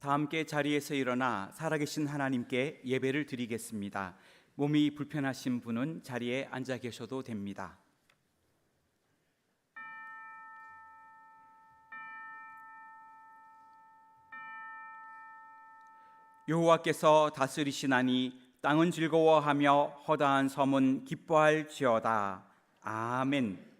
다 함께 자리에서 일어나 살아계신 하나님께 예배를 드리겠습니다. 몸이 불편하신 분은 자리에 앉아 계셔도 됩니다. 여호와께서 다스리시나니 땅은 즐거워하며 허다한 섬은 기뻐할지어다. 아멘.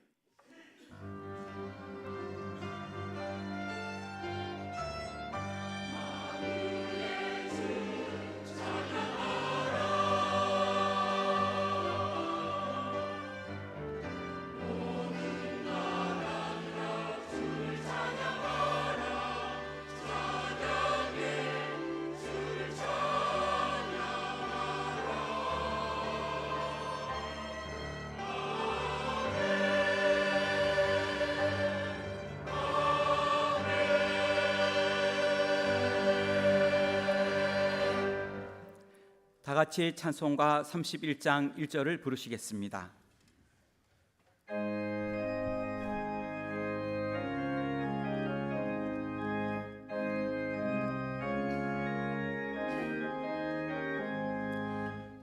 다 같이 찬송가 31장 1절을 부르시겠습니다.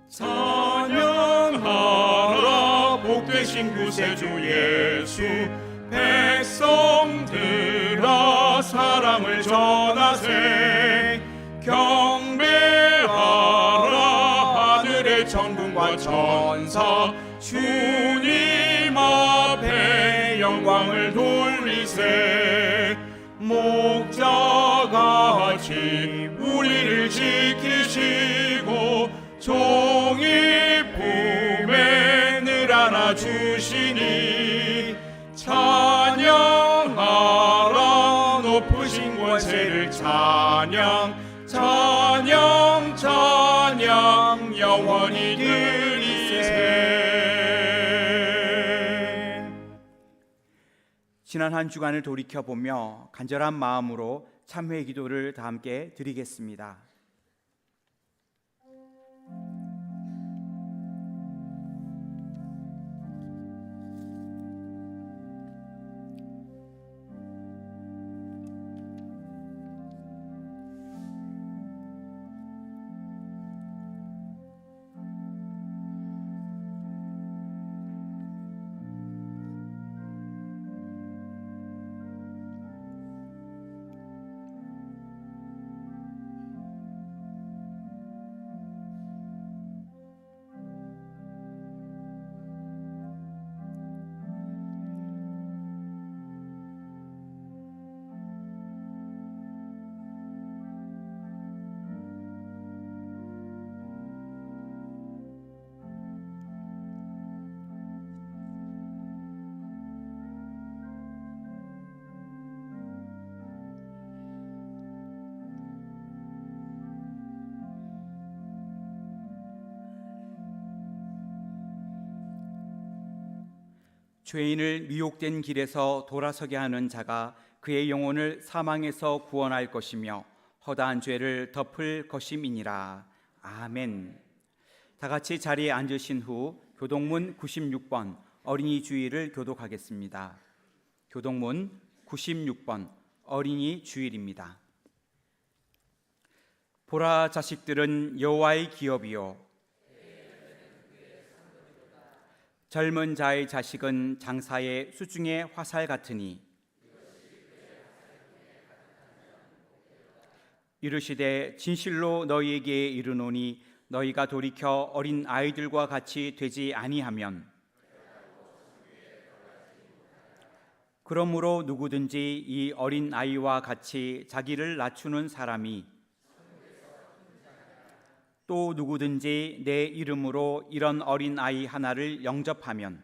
찬양하라 복되신 구세주 예수, 백성들아 사랑을 전하세. 경배하라 하늘의 천군과 천사, 주님 앞에 영광을 돌리세. 목자같이 우리를 지키시고 종이 품에 늘 안아주시니, 찬양하라 높으신 권세를 찬양, 찬양 찬양 영원히 드리세. 지난 한 주간을 돌이켜보며 간절한 마음으로 참회 기도를 다 함께 드리겠습니다. 죄인을 미혹된 길에서 돌아서게 하는 자가 그의 영혼을 사망에서 구원할 것이며 허다한 죄를 덮을 것임이니라. 아멘. 다 같이 자리에 앉으신 후 교동문 96번 어린이 주일을 교독하겠습니다. 교동문 96번 어린이 주일입니다. 보라, 자식들은 여호와의 기업이요 젊은 자의 자식은 장사의 수중의 화살 같으니, 이르시되 진실로 너희에게 이르노니 너희가 돌이켜 어린 아이들과 같이 되지 아니하면, 그러므로 누구든지 이 어린 아이와 같이 자기를 낮추는 사람이, 또 누구든지 내 이름으로 이런 어린 아이 하나를 영접하면,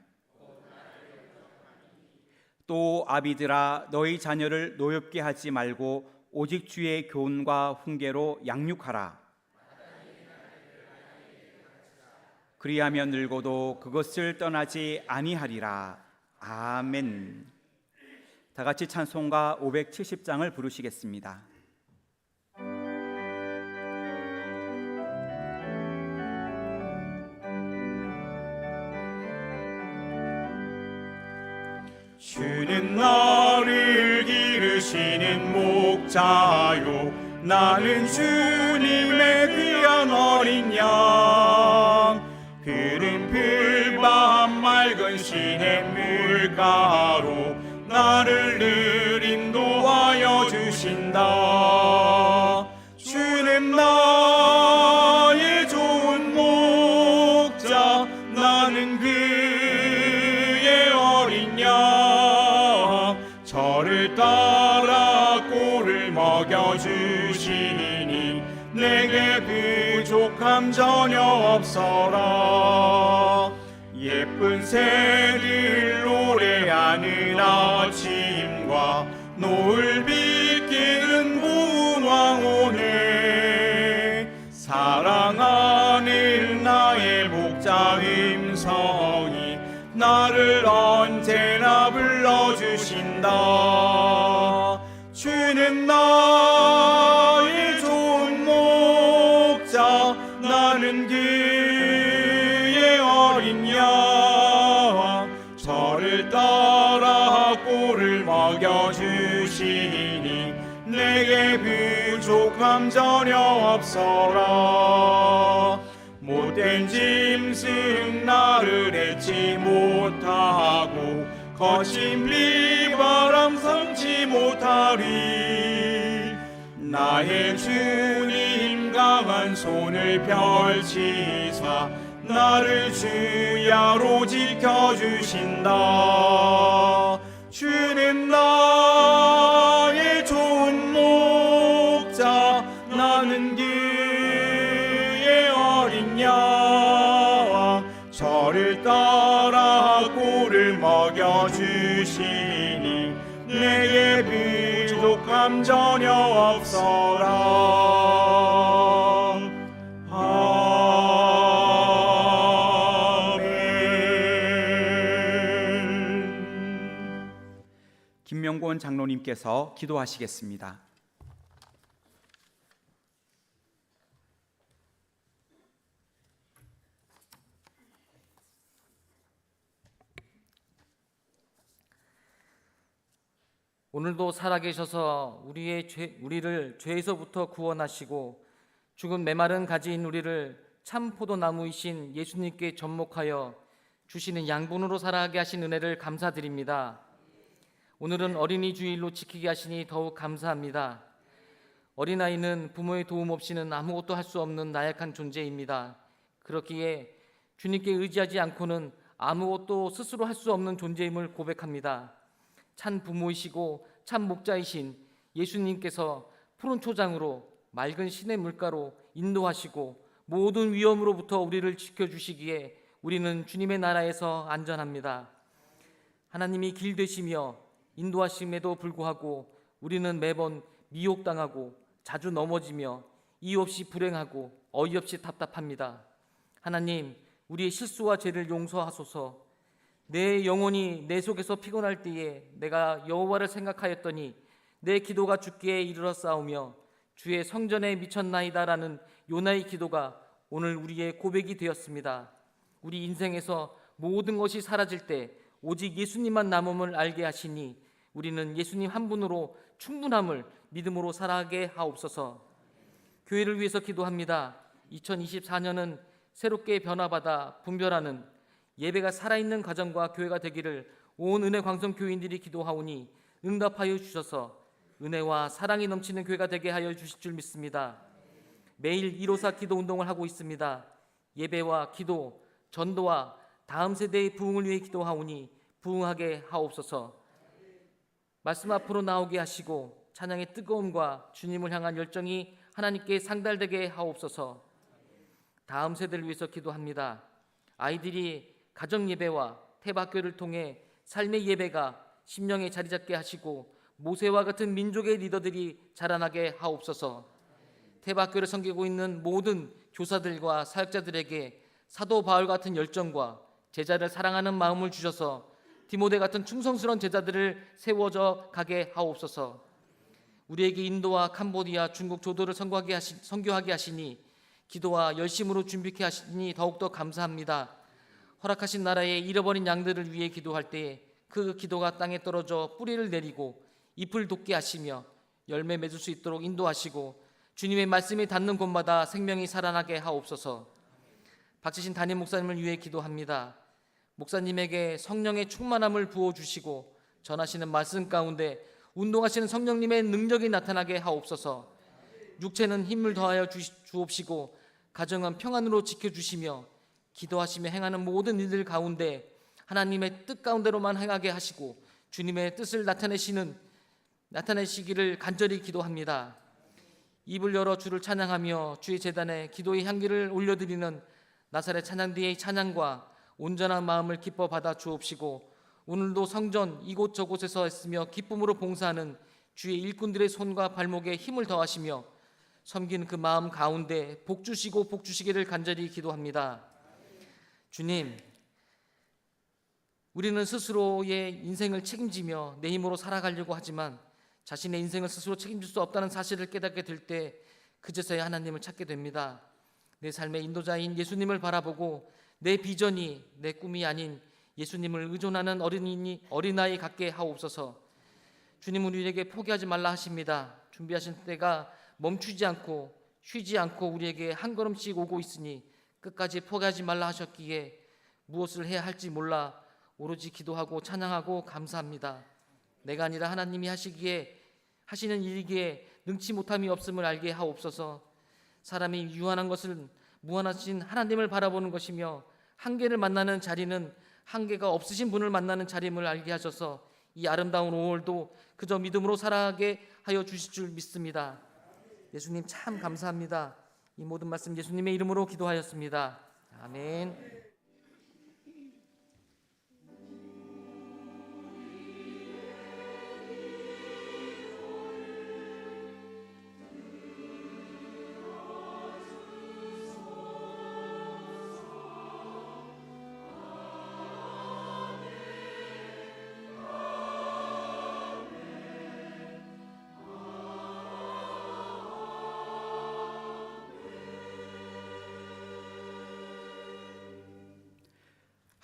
또 아비들아 너희 자녀를 노엽게 하지 말고 오직 주의 교훈과 훈계로 양육하라. 그리하면 늙어도 그것을 떠나지 아니하리라. 아멘. 다 같이 찬송가 570장을 부르시겠습니다. 주는 나를 기르시는 목자요, 나는 주님의 귀한 어린 양. 흐린 풀밤 맑은 시냇 물가로 나를 늘 인도하여 주신다. 주는 나의 좋은 목자, 나는 그의 어린 양. 저를 따라 꼴을 먹여주시니 내게 부족함 전혀 없어라. 예쁜 새들 노래하는 아침과 노을 비끼는 고운 황혼에 사랑하는 나의 목자 음성이 나를 언제나 불러주신다. 주는 나의 좋은 목자, 나는 그의 어린 양. 저를 따라 꼴을 먹여주시니 내게 부족함 전혀 없어라. 못된 짐승 나를 잊지 못하고 거친 비바람 삼지 못하리. 나의 주님 강한 손을 펼치사 나를 주야로 지켜주신다. 주는 나의 좋은 목자, 나는 그의 어린 양. 저를 따라 꼴을 먹여주시니 내게 부족함 전혀 없어라. 아멘. 김명곤 장로님께서 기도하시겠습니다. 오늘도 살아계셔서 우리를 죄에서부터 구원하시고 죽은 메마른 가지인 우리를 참 포도나무이신 예수님께 접목하여 주시는 양분으로 살아가게 하신 은혜를 감사드립니다. 오늘은 어린이 주일로 지키게 하시니 더욱 감사합니다. 어린아이는 부모의 도움 없이는 아무것도 할 수 없는 나약한 존재입니다. 그렇기에 주님께 의지하지 않고는 아무것도 스스로 할 수 없는 존재임을 고백합니다. 참 부모이시고 참 목자이신 예수님께서 푸른 초장으로 맑은 시냇 물가로 인도하시고 모든 위험으로부터 우리를 지켜주시기에 우리는 주님의 나라에서 안전합니다. 하나님이 길 되시며 인도하심에도 불구하고 우리는 매번 미혹당하고 자주 넘어지며 이유 없이 불행하고 어이없이 답답합니다. 하나님, 우리의 실수와 죄를 용서하소서. 내 영혼이 내 속에서 피곤할 때에 내가 여호와를 생각하였더니 내 기도가 주께 이르러 싸우며 주의 성전에 미쳤나이다라는 요나의 기도가 오늘 우리의 고백이 되었습니다. 우리 인생에서 모든 것이 사라질 때 오직 예수님만 남음을 알게 하시니 우리는 예수님 한 분으로 충분함을 믿음으로 살아가게 하옵소서. 교회를 위해서 기도합니다. 2024년은 새롭게 변화받아 분별하는 예배가 살아있는 가정과 교회가 되기를 온 은혜 광성 교인들이 기도하오니 응답하여 주셔서 은혜와 사랑이 넘치는 교회가 되게 하여 주실 줄 믿습니다. 매일 154 기도 운동을 하고 있습니다. 예배와 기도, 전도와 다음 세대의 부흥을 위해 기도하오니 부흥하게 하옵소서. 말씀 앞으로 나오게 하시고 찬양의 뜨거움과 주님을 향한 열정이 하나님께 상달되게 하옵소서. 다음 세대를 위해서 기도합니다. 아이들이 가정 예배와 태박교를 통해 삶의 예배가 심령에 자리 잡게 하시고 모세와 같은 민족의 리더들이 자라나게 하옵소서. 태박교를 섬기고 있는 모든 교사들과 사역자들에게 사도 바울 같은 열정과 제자를 사랑하는 마음을 주셔서 디모데 같은 충성스러운 제자들을 세워져 가게 하옵소서. 우리에게 인도와 캄보디아, 중국 조도를 선교하게 하시니 기도와 열심으로 준비케 하시니 더욱더 감사합니다. 허락하신 나라의 잃어버린 양들을 위해 기도할 때에 그 기도가 땅에 떨어져 뿌리를 내리고 잎을 돋게 하시며 열매 맺을 수 있도록 인도하시고 주님의 말씀이 닿는 곳마다 생명이 살아나게 하옵소서. 박지신 담임 목사님을 위해 기도합니다. 목사님에게 성령의 충만함을 부어주시고 전하시는 말씀 가운데 운동하시는 성령님의 능력이 나타나게 하옵소서. 육체는 힘을 더하여 주옵시고 가정은 평안으로 지켜주시며 기도하시며 행하는 모든 일들 가운데 하나님의 뜻 가운데로만 행하게 하시고 주님의 뜻을 나타내시기를 간절히 기도합니다. 입을 열어 주를 찬양하며 주의 제단에 기도의 향기를 올려드리는 나사렛 찬양대의 찬양과 온전한 마음을 기뻐 받아 주옵시고 오늘도 성전 이곳저곳에서 했으며 기쁨으로 봉사하는 주의 일꾼들의 손과 발목에 힘을 더하시며 섬기는 그 마음 가운데 복 주시고 복 주시기를 간절히 기도합니다. 주님, 우리는 스스로의 인생을 책임지며 내 힘으로 살아가려고 하지만 자신의 인생을 스스로 책임질 수 없다는 사실을 깨닫게 될 때 그제서야 하나님을 찾게 됩니다. 내 삶의 인도자인 예수님을 바라보고 내 비전이 내 꿈이 아닌 예수님을 의존하는 어린아이 같게 하옵소서. 주님, 우리에게 포기하지 말라 하십니다. 준비하신 때가 멈추지 않고 쉬지 않고 우리에게 한 걸음씩 오고 있으니 끝까지 포기하지 말라 하셨기에 무엇을 해야 할지 몰라 오로지 기도하고 찬양하고 감사합니다. 내가 아니라 하나님이 하시는 일이기에 능치 못함이 없음을 알게 하옵소서. 사람이 유한한 것은 무한하신 하나님을 바라보는 것이며 한계를 만나는 자리는 한계가 없으신 분을 만나는 자리임을 알게 하셔서 이 아름다운 5월도 그저 믿음으로 살아가게 하여 주실 줄 믿습니다. 예수님 참 감사합니다. 이 모든 말씀 예수님의 이름으로 기도하였습니다. 아멘.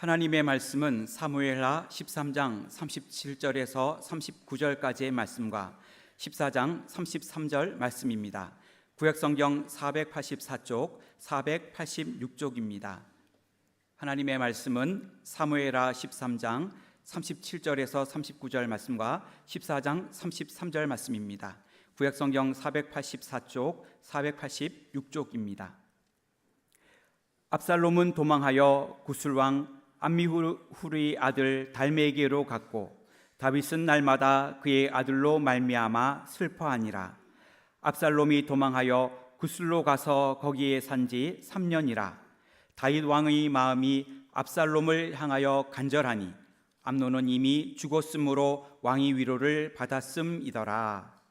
하나님의 말씀은 사무엘하 13장 37절에서 39절까지의 말씀과 14장 33절 말씀입니다. 구약성경 484쪽, 486쪽입니다. 하나님의 말씀은 사무엘하 13장 37절에서 39절 말씀과 14장 33절 말씀입니다. 구약성경 484쪽, 486쪽입니다. 압살롬은 도망하여 구술왕 암미후르의 아들 달메에게로 갔고 다윗은 날마다 그의 아들로 말미암아 슬퍼하니라. 압살롬이 도망하여 구술로 가서 거기에 산지 3년이라. 다윗 왕의 마음이 압살롬을 향하여 간절하니 암논은 이미 죽었으므로 왕의 위로를 받았음이더라.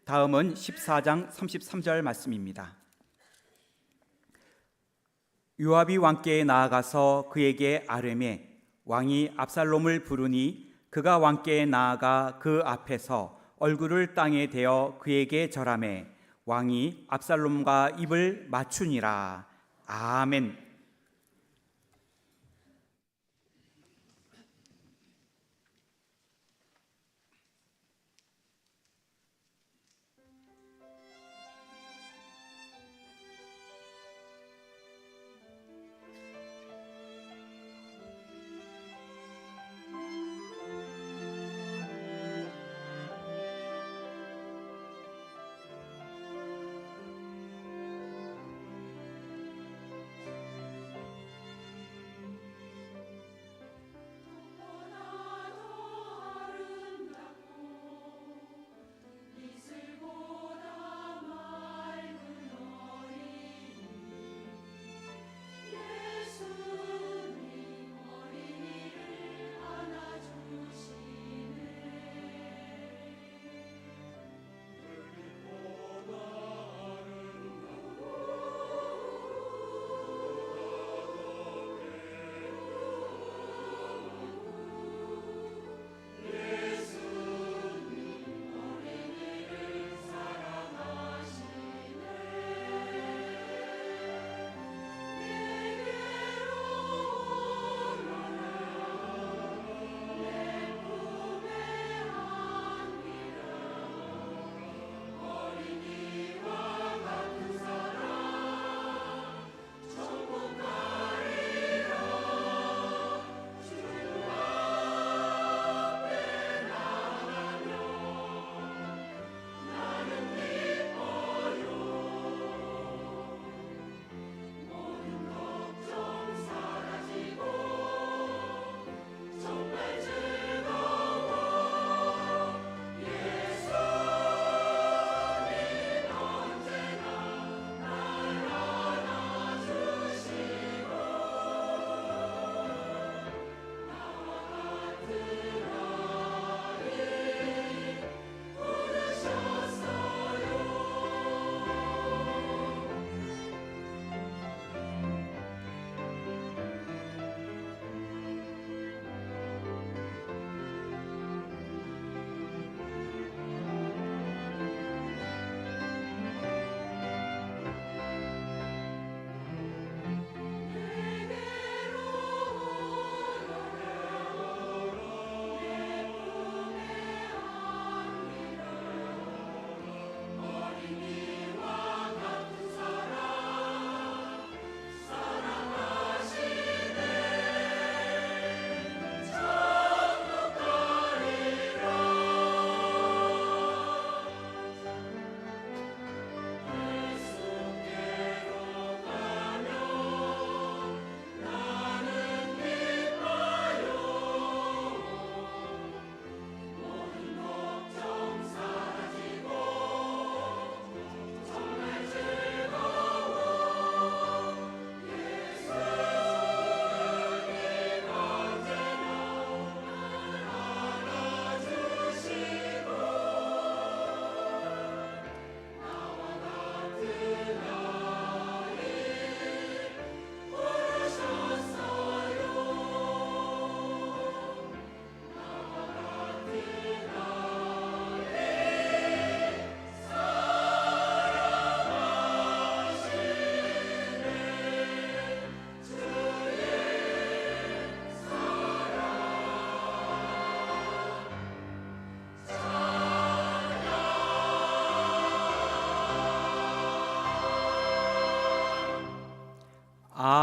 다음은 14장 33절 말씀입니다. 요압이 왕께 나아가서 그에게 아뢰매 왕이 압살롬을 부르니 그가 왕께 나아가 그 앞에서 얼굴을 땅에 대어 그에게 절하매 왕이 압살롬과 입을 맞추니라. 아멘.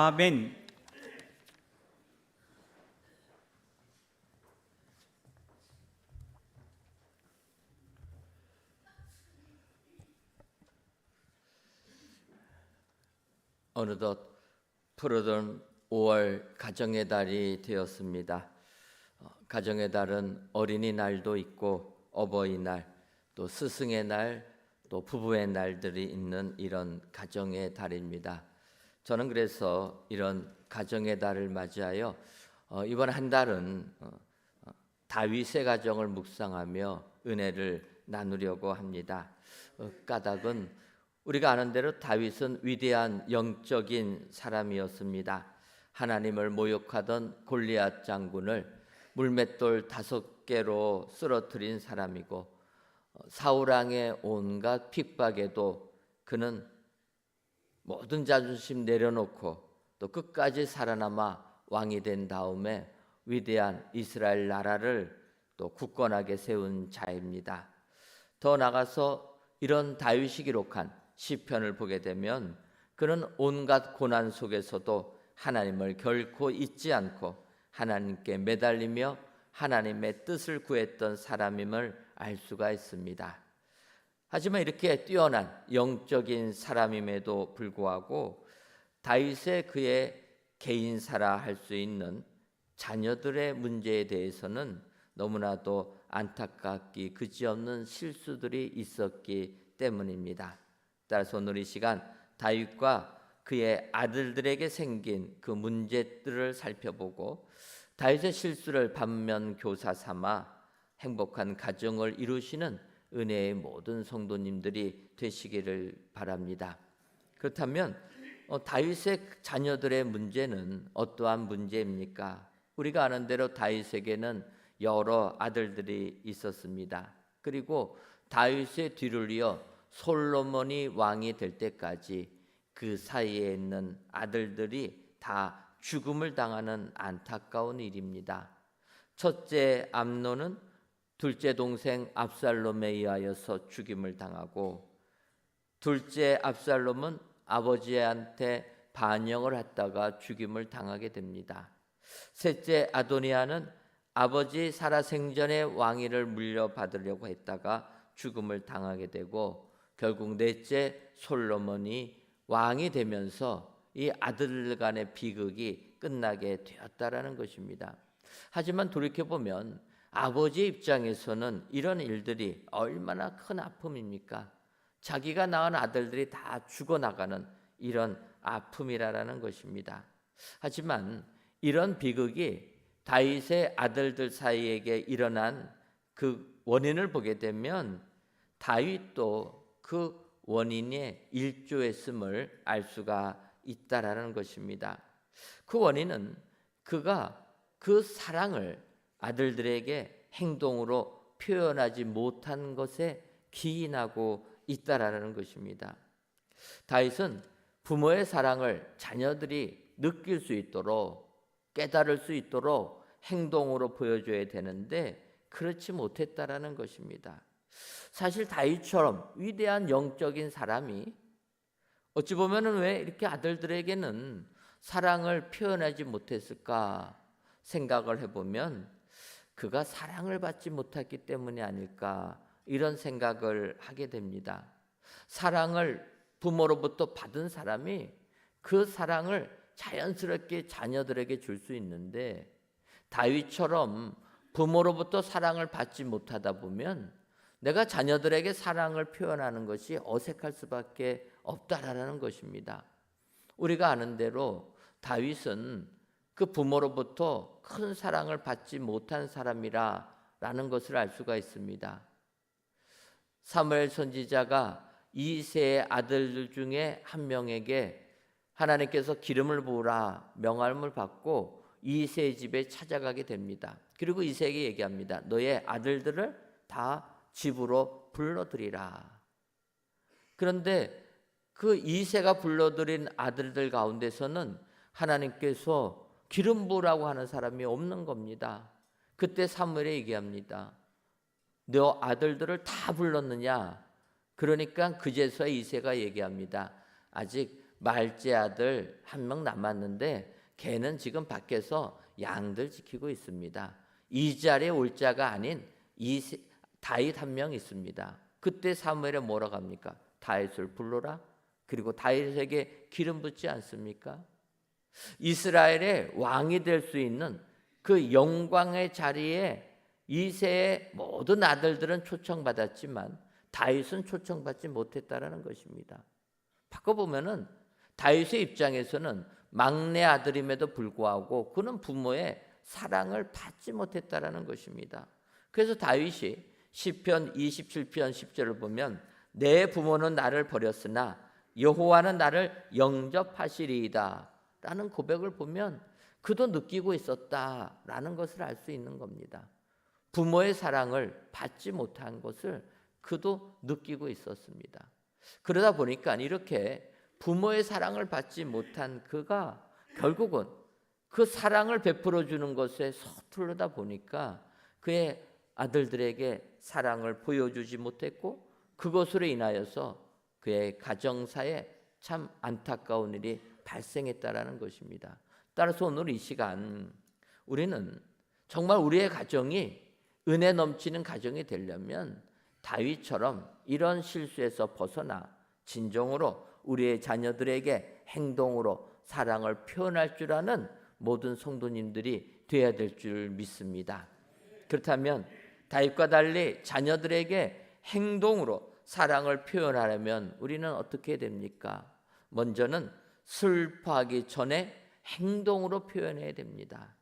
아멘. 어느덧 푸르던 5월 가정의 달이 되었습니다. 가정의 달은 어린이날도 있고 어버이날, 또 스승의 날, 또 부부의 날들이 있는 이런 가정의 달입니다. 저는 그래서 이런 가정의 달을 맞이하여 이번 한 달은 다윗의 가정을 묵상하며 은혜를 나누려고 합니다. 까닭은 우리가 아는 대로 다윗은 위대한 영적인 사람이었습니다. 하나님을 모욕하던 골리앗 장군을 물맷돌 5개로 쓰러뜨린 사람이고, 사울 왕의 온갖 핍박에도 그는 모든 자존심 내려놓고 또 끝까지 살아남아 왕이 된 다음에 위대한 이스라엘 나라를 또 굳건하게 세운 자입니다. 더 나아가서 이런 다윗이 기록한 시편을 보게 되면 그는 온갖 고난 속에서도 하나님을 결코 잊지 않고 하나님께 매달리며 하나님의 뜻을 구했던 사람임을 알 수가 있습니다. 하지만 이렇게 뛰어난 영적인 사람임에도 불구하고 다윗의 그의 개인사라 할 수 있는 자녀들의 문제에 대해서는 너무나도 안타깝기 그지없는 실수들이 있었기 때문입니다. 따라서 오늘 이 시간 다윗과 그의 아들들에게 생긴 그 문제들을 살펴보고 다윗의 실수를 반면 교사 삼아 행복한 가정을 이루시는 은혜의 모든 성도님들이 되시기를 바랍니다. 그렇다면 다윗의 자녀들의 문제는 어떠한 문제입니까? 우리가 아는 대로 다윗에게는 여러 아들들이 있었습니다. 그리고 다윗의 뒤를 이어 솔로몬이 왕이 될 때까지 그 사이에 있는 아들들이 다 죽음을 당하는 안타까운 일입니다. 첫째 암논은 둘째 동생 압살롬에 의하여서 죽임을 당하고, 둘째 압살롬은 아버지한테 반역을 했다가 죽임을 당하게 됩니다. 셋째 아도니아는 아버지 살아생전에 왕위를 물려받으려고 했다가 죽음을 당하게 되고, 결국 넷째 솔로몬이 왕이 되면서 이 아들 간의 비극이 끝나게 되었다라는 것입니다. 하지만 돌이켜보면 아버지 입장에서는 이런 일들이 얼마나 큰 아픔입니까? 자기가 낳은 아들들이 다 죽어나가는 이런 아픔이라는 것입니다. 하지만 이런 비극이 다윗의 아들들 사이에게 일어난 그 원인을 보게 되면 다윗도 그 원인에 일조했음을 알 수가 있다라는 것입니다. 그 원인은 그가 그 사랑을 아들들에게 행동으로 표현하지 못한 것에 기인하고 있다라는 것입니다. 다윗은 부모의 사랑을 자녀들이 느낄 수 있도록, 깨달을 수 있도록 행동으로 보여줘야 되는데 그렇지 못했다라는 것입니다. 사실 다윗처럼 위대한 영적인 사람이 어찌 보면은 왜 이렇게 아들들에게는 사랑을 표현하지 못했을까 생각을 해보면 그가 사랑을 받지 못했기 때문이 아닐까 이런 생각을 하게 됩니다. 사랑을 부모로부터 받은 사람이 그 사랑을 자연스럽게 자녀들에게 줄 수 있는데, 다윗처럼 부모로부터 사랑을 받지 못하다 보면 내가 자녀들에게 사랑을 표현하는 것이 어색할 수밖에 없다라는 것입니다. 우리가 아는 대로 다윗은 그 부모로부터 큰 사랑을 받지 못한 사람이라는 것을 알 수가 있습니다. 사무엘 선지자가 이새의 아들들 중에 한 명에게 하나님께서 기름을 부으라 명함을 받고 이새의 집에 찾아가게 됩니다. 그리고 이새에게 얘기합니다. 너의 아들들을 다 집으로 불러들이라. 그런데 그 이새가 불러들인 아들들 가운데서는 하나님께서 기름 부으라고 하는 사람이 없는 겁니다. 그때 사무엘이 얘기합니다. 너 아들들을 다 불렀느냐? 그러니까 그제서야 이새가 얘기합니다. 아직 말제 아들 한 명 남았는데 걔는 지금 밖에서 양들 지키고 있습니다. 이 자리에 올 자가 아닌 다윗 한 명 있습니다. 그때 사무엘에 뭐라고 합니까? 다윗을 불러라. 그리고 다윗에게 기름 붓지 않습니까? 이스라엘의 왕이 될 수 있는 그 영광의 자리에 이새의 모든 아들들은 초청받았지만 다윗은 초청받지 못했다라는 것입니다. 바꿔보면은 다윗의 입장에서는 막내 아들임에도 불구하고 그는 부모의 사랑을 받지 못했다라는 것입니다. 그래서 다윗이 시편 27편 10절을 보면 내 부모는 나를 버렸으나 여호와는 나를 영접하시리이다 라는 고백을 보면 그도 느끼고 있었다라는 것을 알 수 있는 겁니다. 부모의 사랑을 받지 못한 것을 그도 느끼고 있었습니다. 그러다 보니까 이렇게 부모의 사랑을 받지 못한 그가 결국은 그 사랑을 베풀어 주는 것에 서투르다 보니까 그의 아들들에게 사랑을 보여주지 못했고 그것으로 인하여서 그의 가정사에 참 안타까운 일이 발생했다라는 것입니다. 따라서 오늘 이 시간 우리는 정말 우리의 가정이 은혜 넘치는 가정이 되려면 다윗처럼 이런 실수에서 벗어나 진정으로 우리의 자녀들에게 행동으로 사랑을 표현할 줄 아는 모든 성도님들이 되어야 될 줄 믿습니다. 그렇다면 다윗과 달리 자녀들에게 행동으로 사랑을 표현하려면 우리는 어떻게 됩니까? 먼저는 슬퍼하기 전에 행동으로 표현해야 됩니다.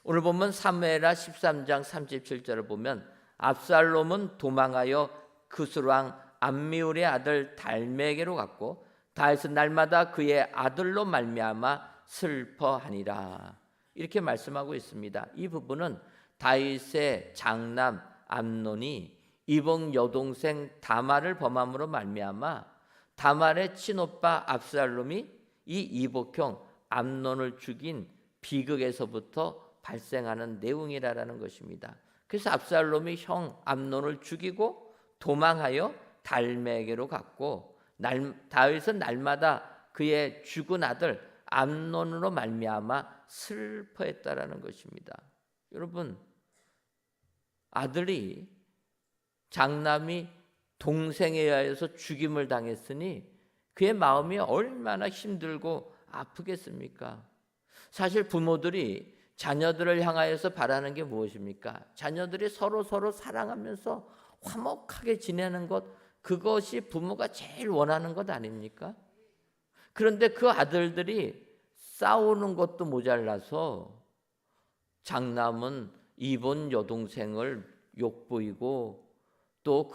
오늘 보면 사무엘하 13장 37절을 보면 압살롬은 도망하여 그술왕 암미울의 아들 달메게로 갔고 다윗은 날마다 그의 아들로 말미암아 슬퍼하니라. 이렇게 말씀하고 있습니다. 이 부분은 다윗의 장남 암논이 이복 여동생 다말을 범함으로 말미암아 다말의 친오빠 압살롬이 이 이복형 암논을 죽인 비극에서부터 발생하는 내용이라는 것입니다. 그래서 압살롬이 형 암논을 죽이고 도망하여 달메게로 갔고 다윗은 날마다 그의 죽은 아들 암논으로 말미암아 슬퍼했다라는 것입니다. 여러분, 아들이 장남이 동생에 의하여서 죽임을 당했으니 그의 마음이 얼마나 힘들고 아프겠습니까? 사실 부모들이 자녀들을 향하여서 바라는 게 무엇입니까? 자녀들이 서로 사랑하면서 화목하게 지내는 것, 그것이 부모가 제일 원하는 것 아닙니까? 그런데 그 아들들이 싸우는 것도 모자라서 장남은 이본 여동생을 욕보이고 또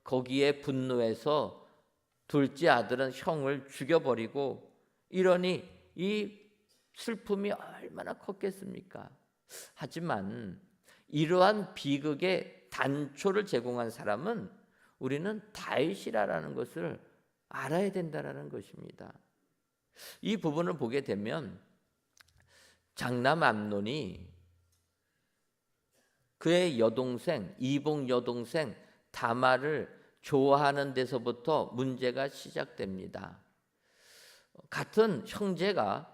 거기에 분노해서 둘째 아들은 형을 죽여버리고 이러니 이 슬픔이 얼마나 컸겠습니까? 하지만 이러한 비극의 단초를 제공한 사람은 우리는 다윗이라는 것을 알아야 된다는 것입니다. 이 부분을 보게 되면 장남 암논이 그의 여동생 이복 여동생 다말을 좋아하는 데서부터 문제가 시작됩니다. 같은 형제가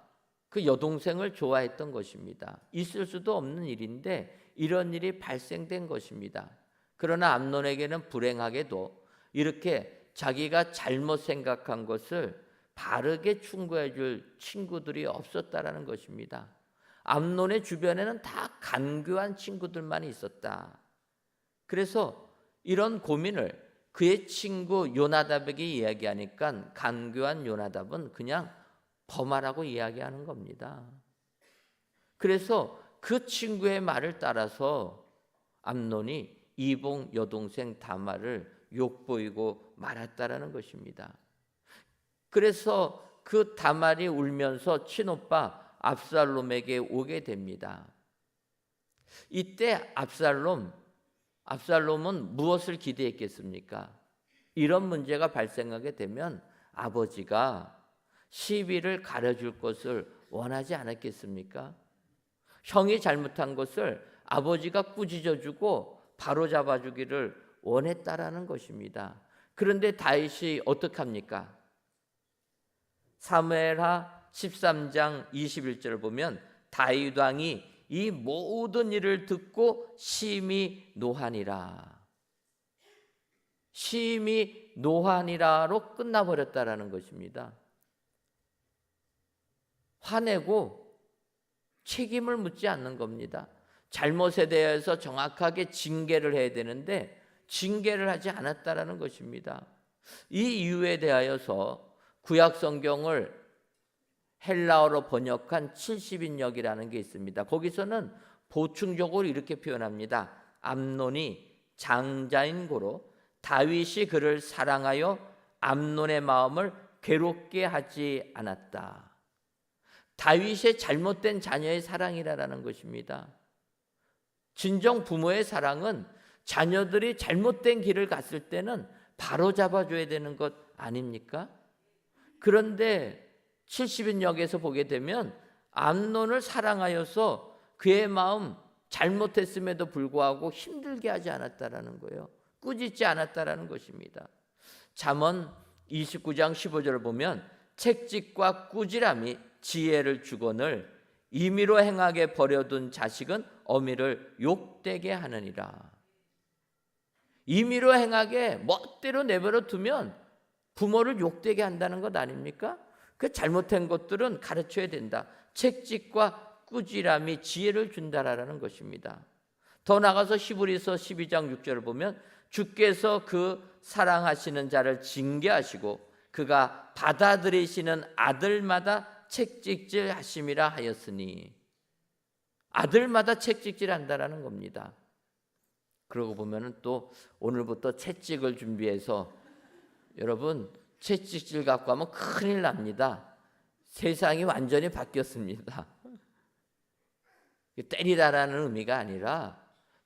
그 여동생을 좋아했던 것입니다. 있을 수도 없는 일인데 이런 일이 발생된 것입니다. 그러나 암논에게는 불행하게도 이렇게 자기가 잘못 생각한 것을 바르게 충고해 줄 친구들이 없었다라는 것입니다. 암논의 주변에는 다 간교한 친구들만 있었다. 그래서 이런 고민을 그의 친구 요나답에게 이야기하니까 간교한 요나답은 그냥 범하라고 이야기하는 겁니다. 그래서 그 친구의 말을 따라서 암논이 이복 여동생 다말을 욕보이고 말았다라는 것입니다. 그래서 그 다말이 울면서 친오빠 압살롬에게 오게 됩니다. 이때 압살롬은 무엇을 기대했겠습니까? 이런 문제가 발생하게 되면 아버지가 시비를 가려줄 것을 원하지 않았겠습니까? 형이 잘못한 것을 아버지가 꾸짖어주고 바로잡아주기를 원했다라는 것입니다. 그런데 다윗이 어떻게 합니까? 사무엘하 13장 21절을 보면 다윗 왕이 이 모든 일을 듣고 심히 노하니라. 심히 노하니라로 끝나버렸다라는 것입니다. 화내고 책임을 묻지 않는 겁니다. 잘못에 대해서 정확하게 징계를 해야 되는데 징계를 하지 않았다라는 것입니다. 이 이유에 대하여서 구약 성경을 헬라어로 번역한 70인역이라는 게 있습니다. 거기서는 보충적으로 이렇게 표현합니다. 암논이 장자인 고로 다윗이 그를 사랑하여 암논의 마음을 괴롭게 하지 않았다. 다윗의 잘못된 자녀의 사랑이라는 것입니다. 진정 부모의 사랑은 자녀들이 잘못된 길을 갔을 때는 바로 잡아줘야 되는 것 아닙니까? 그런데 70인역에서 보게 되면 암논을 사랑하여서 그의 마음 잘못했음에도 불구하고 힘들게 하지 않았다라는 거예요. 꾸짖지 않았다라는 것입니다. 잠언 29장 15절을 보면 책짓과 꾸지람이 지혜를 주거늘 임의로 행하게 버려둔 자식은 어미를 욕되게 하느니라. 임의로 행하게 멋대로 내버려 두면 부모를 욕되게 한다는 것 아닙니까? 그 잘못된 것들은 가르쳐야 된다. 책짓과 꾸지람이 지혜를 준다라는 것입니다. 더 나가서 히브리서 12장 6절을 보면 주께서 그 사랑하시는 자를 징계하시고 그가 받아들이시는 아들마다 책찍질 하심이라 하였으니, 아들마다 책찍질 한다라는 겁니다. 그러고 보면은 또 오늘부터 채찍을 준비해서 여러분 채찍질 갖고 하면 큰일 납니다. 세상이 완전히 바뀌었습니다. 때리다라는 의미가 아니라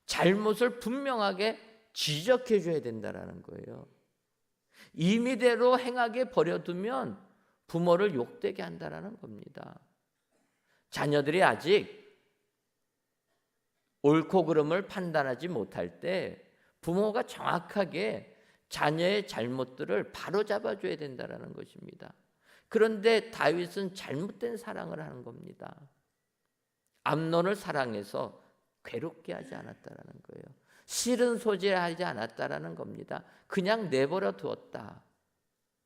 잘못을 분명하게 지적해 줘야 된다라는 거예요. 임의대로 행하게 버려두면 부모를 욕되게 한다라는 겁니다. 자녀들이 아직 옳고 그름을 판단하지 못할 때 부모가 정확하게 자녀의 잘못들을 바로잡아 줘야 된다라는 것입니다. 그런데 다윗은 잘못된 사랑을 하는 겁니다. 암논을 사랑해서 괴롭게 하지 않았다라는 거예요. 싫은 소지하지 않았다라는 겁니다. 그냥 내버려 두었다.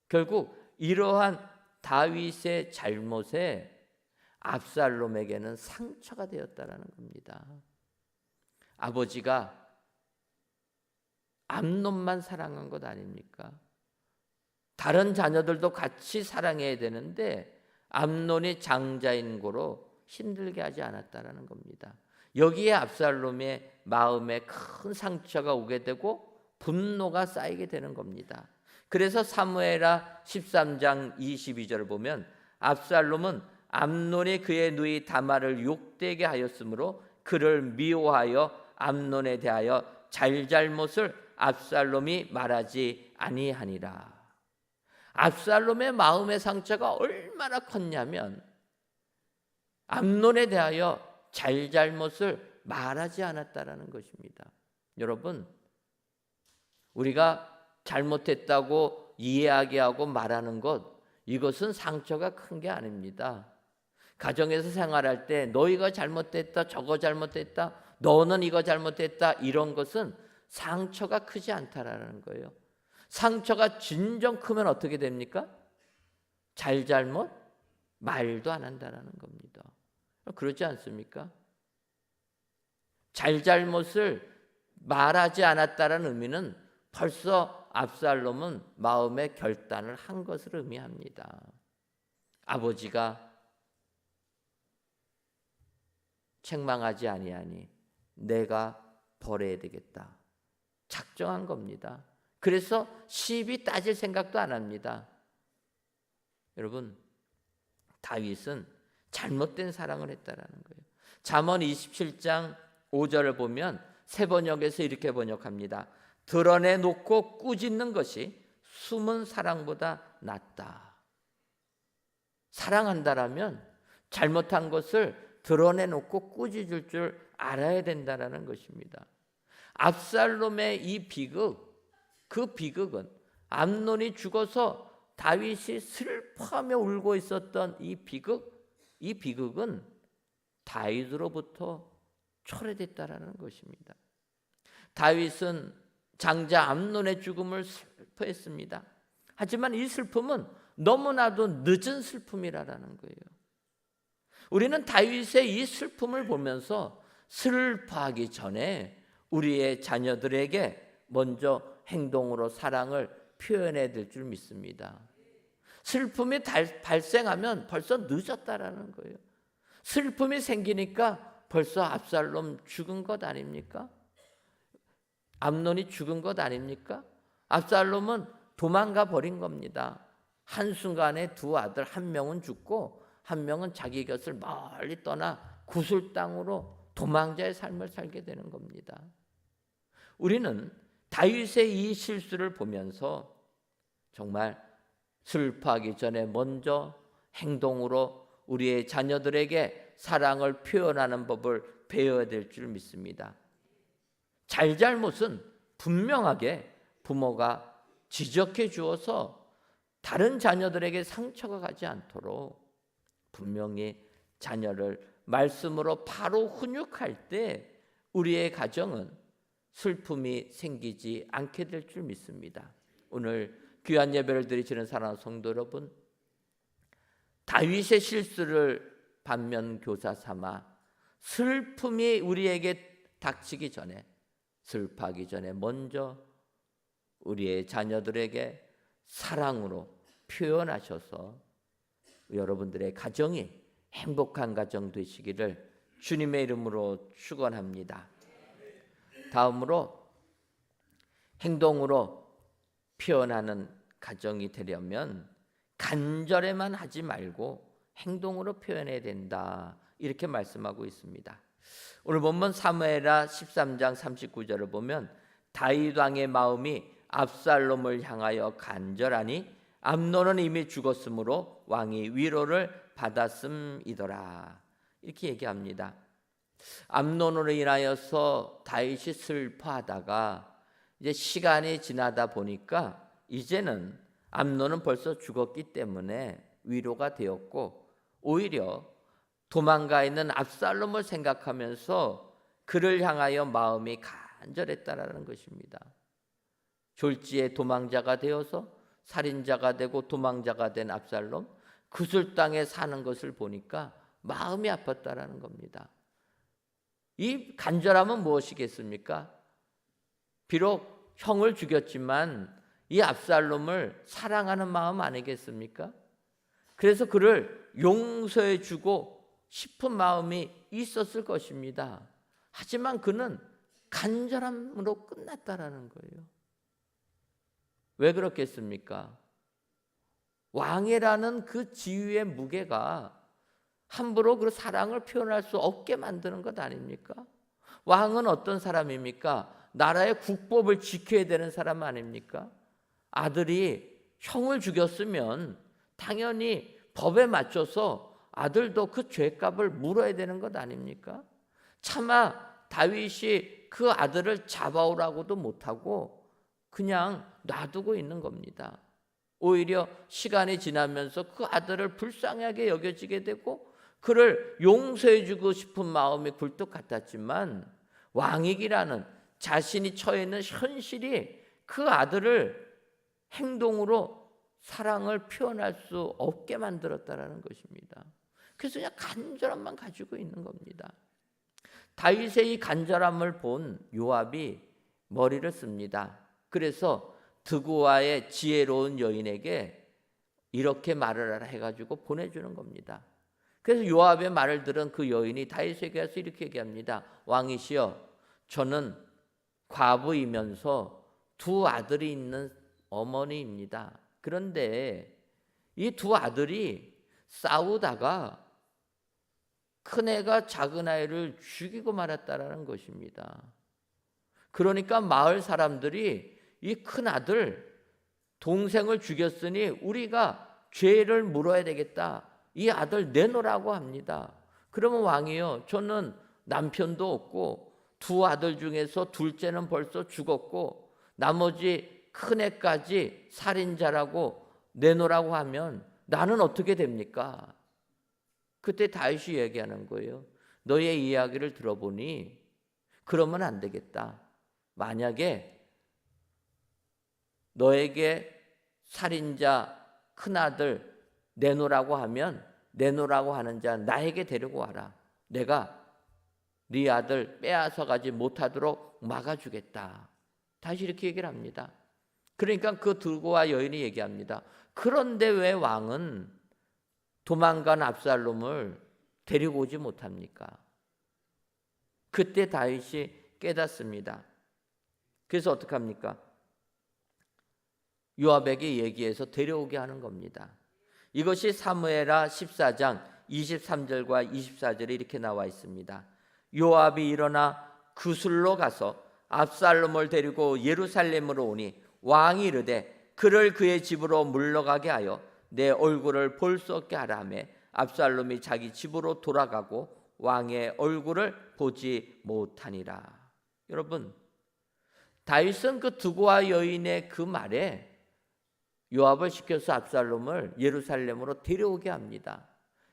결국 이러한 다윗의 잘못에 압살롬에게는 상처가 되었다라는 겁니다. 아버지가 암논만 사랑한 것 아닙니까? 다른 자녀들도 같이 사랑해야 되는데 암논이 장자인 고로 힘들게 하지 않았다라는 겁니다. 여기에 압살롬의 마음에 큰 상처가 오게 되고 분노가 쌓이게 되는 겁니다. 그래서 사무엘하 13장 22절을 보면 압살롬은 암논이 그의 누이 다말을 욕되게 하였으므로 그를 미워하여 암논에 대하여 잘잘못을 압살롬이 말하지 아니하니라. 압살롬의 마음의 상처가 얼마나 컸냐면 암논에 대하여 잘잘못을 말하지 않았다라는 것입니다. 여러분, 우리가 잘못했다고 이해하게 하고 말하는 것, 이것은 상처가 큰 게 아닙니다. 가정에서 생활할 때 너희가 잘못했다, 저거 잘못했다, 너는 이거 잘못했다, 이런 것은 상처가 크지 않다라는 거예요. 상처가 진정 크면 어떻게 됩니까? 잘잘못 말도 안 한다라는 겁니다. 그렇지 않습니까? 잘잘못을 말하지 않았다라는 의미는 벌써 압살롬은 마음의 결단을 한 것을 의미합니다. 아버지가 책망하지 아니하니 내가 벌해야 되겠다 작정한 겁니다. 그래서 시비 따질 생각도 안 합니다. 여러분, 다윗은 잘못된 사랑을 했다라는 거예요. 잠언 27장 5절을 보면 새 번역에서 이렇게 번역합니다. 드러내놓고 꾸짖는 것이 숨은 사랑보다 낫다. 사랑한다라면 잘못한 것을 드러내놓고 꾸짖을 줄 알아야 된다는 것입니다. 압살롬의 이 비극, 그 비극은 암논이 죽어서 다윗이 슬퍼하며 울고 있었던 이 비극은 다윗으로부터 초래됐다라는 것입니다. 다윗은 장자 암논의 죽음을 슬퍼했습니다. 하지만 이 슬픔은 너무나도 늦은 슬픔이라는 거예요. 우리는 다윗의 이 슬픔을 보면서 슬퍼하기 전에 우리의 자녀들에게 먼저 행동으로 사랑을 표현해야 될 줄 믿습니다. 슬픔이 발생하면 벌써 늦었다라는 거예요. 슬픔이 생기니까 벌써 압살롬 죽은 것 아닙니까? 암논이 죽은 것 아닙니까? 압살롬은 도망가 버린 겁니다. 한순간에 두 아들, 한 명은 죽고 한 명은 자기 곁을 멀리 떠나 구슬 땅으로 도망자의 삶을 살게 되는 겁니다. 우리는 다윗의 이 실수를 보면서 정말 슬퍼하기 전에 먼저 행동으로 우리의 자녀들에게 사랑을 표현하는 법을 배워야 될 줄 믿습니다. 잘잘못은 분명하게 부모가 지적해 주어서 다른 자녀들에게 상처가 가지 않도록 분명히 자녀를 말씀으로 바로 훈육할 때 우리의 가정은 슬픔이 생기지 않게 될 줄 믿습니다. 오늘 귀한 예배를 드리시는 사랑하는 성도 여러분, 다윗의 실수를 반면교사 삼아 슬픔이 우리에게 닥치기 전에, 슬퍼하기 전에 먼저 우리의 자녀들에게 사랑으로 표현하셔서 여러분들의 가정이 행복한 가정 되시기를 주님의 이름으로 축원합니다. 다음으로 행동으로 표현하는 가정이 되려면 간절에만 하지 말고 행동으로 표현해야 된다, 이렇게 말씀하고 있습니다. 오늘 본문 사무엘하 13장 39절을 보면 다윗 왕의 마음이 압살롬을 향하여 간절하니 암논은 이미 죽었으므로 왕이 위로를 받았음이더라, 이렇게 얘기합니다. 암논으로 인하여서 다윗이 슬퍼하다가 이제 시간이 지나다 보니까 이제는 암논은 벌써 죽었기 때문에 위로가 되었고, 오히려 도망가 있는 압살롬을 생각하면서 그를 향하여 마음이 간절했다라는 것입니다. 졸지에 도망자가 되어서 살인자가 되고 도망자가 된 압살롬, 구슬 땅에 사는 것을 보니까 마음이 아팠다라는 겁니다. 이 간절함은 무엇이겠습니까? 비록 형을 죽였지만 이 압살롬을 사랑하는 마음 아니겠습니까? 그래서 그를 용서해 주고 싶은 마음이 있었을 것입니다. 하지만 그는 간절함으로 끝났다라는 거예요. 왜 그렇겠습니까? 왕이라는 그 지위의 무게가 함부로 그 사랑을 표현할 수 없게 만드는 것 아닙니까? 왕은 어떤 사람입니까? 나라의 국법을 지켜야 되는 사람 아닙니까? 아들이 형을 죽였으면 당연히 법에 맞춰서 아들도 그 죄값을 물어야 되는 것 아닙니까? 차마 다윗이 그 아들을 잡아오라고도 못하고 그냥 놔두고 있는 겁니다. 오히려 시간이 지나면서 그 아들을 불쌍하게 여겨지게 되고 그를 용서해주고 싶은 마음이 굴뚝 같았지만 왕이기라는 자신이 처해 있는 현실이 그 아들을 행동으로 사랑을 표현할 수 없게 만들었다라는 것입니다. 그래서 그냥 간절함만 가지고 있는 겁니다. 다윗의 이 간절함을 본 요압이 머리를 씁니다. 그래서 드고아의 지혜로운 여인에게 이렇게 말을 하라 해가지고 보내주는 겁니다. 그래서 요압의 말을 들은 그 여인이 다윗에게 와서 이렇게 얘기합니다. 왕이시여, 저는 과부이면서 두 아들이 있는 어머니입니다. 그런데 이 두 아들이 싸우다가 큰애가 작은 아이를 죽이고 말았다라는 것입니다. 그러니까 마을 사람들이 이 큰아들 동생을 죽였으니 우리가 죄를 물어야 되겠다, 이 아들 내놓으라고 합니다. 그러면 왕이요, 저는 남편도 없고 두 아들 중에서 둘째는 벌써 죽었고 나머지 큰애까지 살인자라고 내놓으라고 하면 나는 어떻게 됩니까? 그때 다윗이 얘기하는 거예요. 너의 이야기를 들어보니 그러면 안 되겠다. 만약에 너에게 살인자 큰아들 내놓으라고 하면 내놓으라고 하는 자 나에게 데리고 와라. 내가 네 아들 빼앗아가지 못하도록 막아주겠다. 다시 이렇게 얘기를 합니다. 그러니까 그 두고와 여인이 얘기합니다. 그런데 왜 왕은 도망간 압살롬을 데리고 오지 못합니까? 그때 다윗이 깨닫습니다. 그래서 어떻게 합니까? 요압에게 얘기해서 데려오게 하는 겁니다. 이것이 사무엘하 14장 23절과 24절에 이렇게 나와 있습니다. 요압이 일어나 구술로 가서 압살롬을 데리고 예루살렘으로 오니 왕이 이르되 그를 그의 집으로 물러가게 하여 내 얼굴을 볼 수 없게 하라며 압살롬이 자기 집으로 돌아가고 왕의 얼굴을 보지 못하니라. 여러분, 다윗은 그 두고와 여인의 그 말에 요압을 시켜서 압살롬을 예루살렘으로 데려오게 합니다.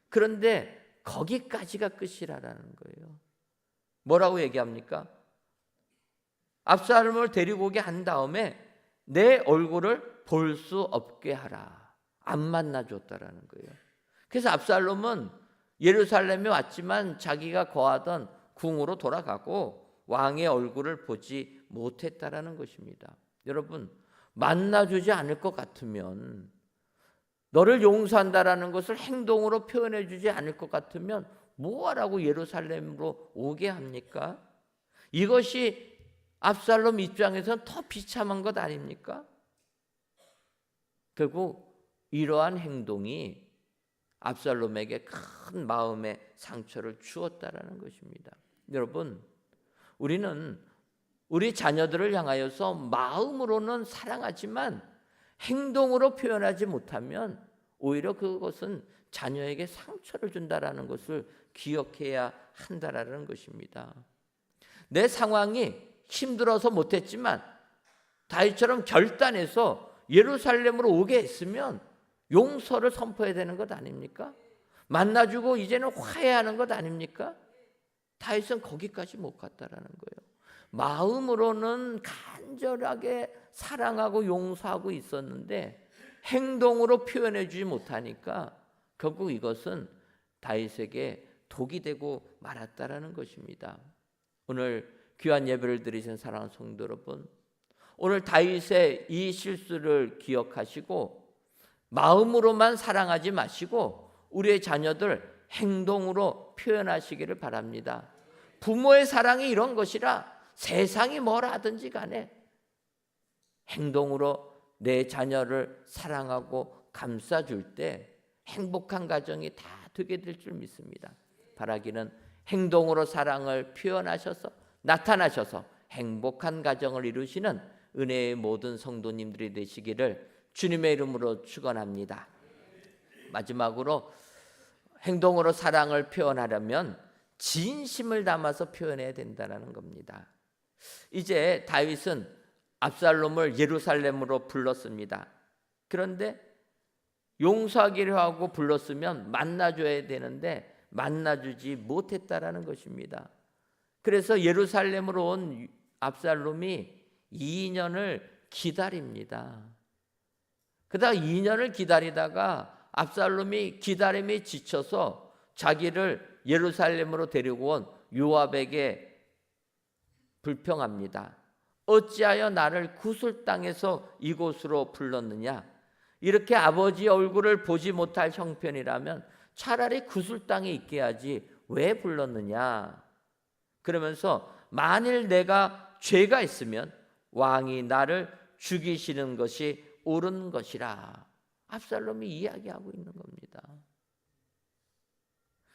그런데 거기까지가 끝이라는 거예요. 뭐라고 얘기합니까? 압살롬을 데리고 오게 한 다음에 내 얼굴을 볼 수 없게 하라. 안 만나줬다라는 거예요. 그래서 압살롬은 예루살렘에 왔지만 자기가 거하던 궁으로 돌아가고 왕의 얼굴을 보지 못했다라는 것입니다. 여러분, 만나주지 않을 것 같으면, 너를 용서한다라는 것을 행동으로 표현해 주지 않을 것 같으면 뭐하라고 예루살렘으로 오게 합니까? 이것이 압살롬 입장에서는 더 비참한 것 아닙니까? 결국 이러한 행동이 압살롬에게 큰 마음의 상처를 주었다라는 것입니다. 여러분, 우리는 우리 자녀들을 향하여서 마음으로는 사랑하지만 행동으로 표현하지 못하면 오히려 그것은 자녀에게 상처를 준다라는 것을 기억해야 한다라는 것입니다. 내 상황이 힘들어서 못했지만 다윗처럼 결단해서 예루살렘으로 오게 했으면 용서를 선포해야 되는 것 아닙니까? 만나주고 이제는 화해하는 것 아닙니까? 다윗은 거기까지 못 갔다라는 거예요. 마음으로는 간절하게 사랑하고 용서하고 있었는데 행동으로 표현해 주지 못하니까 결국 이것은 다윗에게 독이 되고 말았다라는 것입니다. 오늘 귀한 예배를 드리신 사랑하는 성도 여러분, 오늘 다윗의 이 실수를 기억하시고 마음으로만 사랑하지 마시고 우리의 자녀들 행동으로 표현하시기를 바랍니다. 부모의 사랑이 이런 것이라 세상이 뭘 하든지 간에 행동으로 내 자녀를 사랑하고 감싸줄 때 행복한 가정이 다 되게 될 줄 믿습니다. 바라기는 행동으로 사랑을 표현하셔서 나타나셔서 행복한 가정을 이루시는 은혜의 모든 성도님들이 되시기를 주님의 이름으로 축원합니다. 마지막으로 행동으로 사랑을 표현하려면 진심을 담아서 표현해야 된다는 겁니다. 이제 다윗은 압살롬을 예루살렘으로 불렀습니다. 그런데 용서하기로 하고 불렀으면 만나줘야 되는데 만나주지 못했다라는 것입니다. 그래서 예루살렘으로 온 압살롬이 2년을 기다립니다. 그러다가 2년을 기다리다가 압살롬이 기다림에 지쳐서 자기를 예루살렘으로 데리고 온 요압에게 불평합니다. 어찌하여 나를 구술 땅에서 이곳으로 불렀느냐? 이렇게 아버지 얼굴을 보지 못할 형편이라면 차라리 구술 땅에 있게 하지 왜 불렀느냐? 그러면서 만일 내가 죄가 있으면 왕이 나를 죽이시는 것이 옳은 것이라 압살롬이 이야기하고 있는 겁니다.